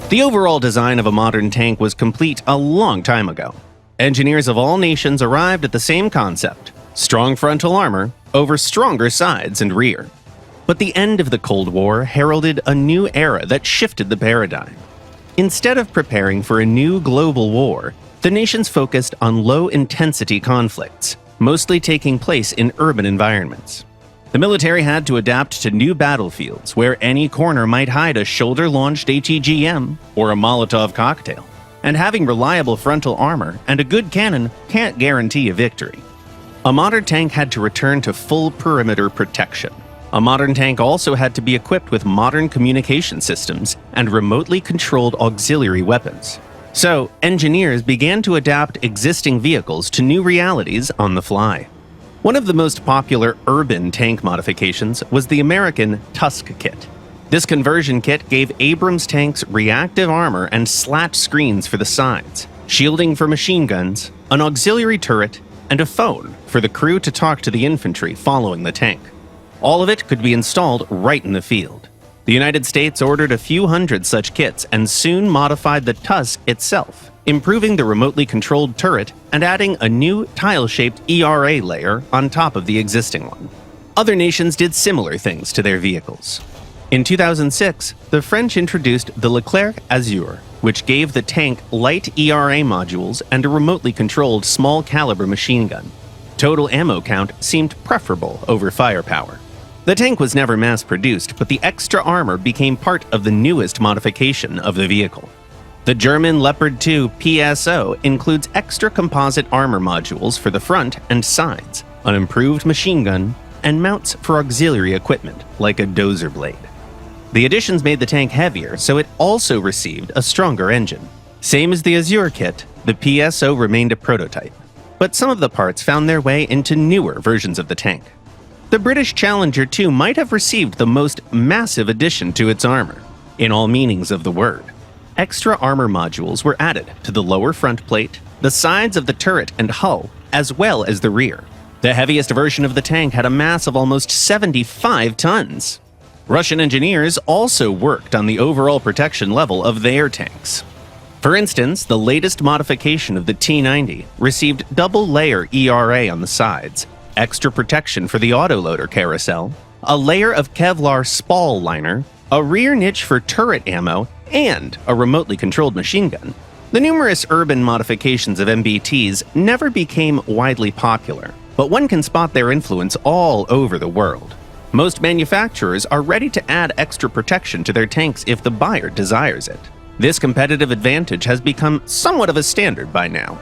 The overall design of a modern tank was complete a long time ago. Engineers of all nations arrived at the same concept: strong frontal armor over stronger sides and rear. But the end of the Cold War heralded a new era that shifted the paradigm. Instead of preparing for a new global war, the nations focused on low-intensity conflicts, mostly taking place in urban environments. The military had to adapt to new battlefields where any corner might hide a shoulder-launched ATGM or a Molotov cocktail, and having reliable frontal armor and a good cannon can't guarantee a victory. A modern tank had to return to full perimeter protection. A modern tank also had to be equipped with modern communication systems and remotely controlled auxiliary weapons. So, engineers began to adapt existing vehicles to new realities on the fly. One of the most popular urban tank modifications was the American Tusk kit. This conversion kit gave Abrams tanks reactive armor and slat screens for the sides, shielding for machine guns, an auxiliary turret, and a phone for the crew to talk to the infantry following the tank. All of it could be installed right in the field. The United States ordered a few hundred such kits and soon modified the Tusk itself, improving the remotely controlled turret and adding a new tile-shaped ERA layer on top of the existing one. Other nations did similar things to their vehicles. In 2006, the French introduced the Leclerc Azur, which gave the tank light ERA modules and a remotely controlled small-caliber machine gun. Total ammo count seemed preferable over firepower. The tank was never mass-produced, but the extra armor became part of the newest modification of the vehicle. The German Leopard 2 PSO includes extra composite armor modules for the front and sides, an improved machine gun, and mounts for auxiliary equipment, like a dozer blade. The additions made the tank heavier, so it also received a stronger engine. Same as the Azur kit, the PSO remained a prototype, but some of the parts found their way into newer versions of the tank. The British Challenger 2 might have received the most massive addition to its armor, in all meanings of the word. Extra armor modules were added to the lower front plate, the sides of the turret and hull, as well as the rear. The heaviest version of the tank had a mass of almost 75 tons. Russian engineers also worked on the overall protection level of their tanks. For instance, the latest modification of the T-90 received double-layer ERA on the sides, extra protection for the autoloader carousel, a layer of Kevlar spall liner, a rear niche for turret ammo, and a remotely controlled machine gun. The numerous urban modifications of MBTs never became widely popular, but one can spot their influence all over the world. Most manufacturers are ready to add extra protection to their tanks if the buyer desires it. This competitive advantage has become somewhat of a standard by now.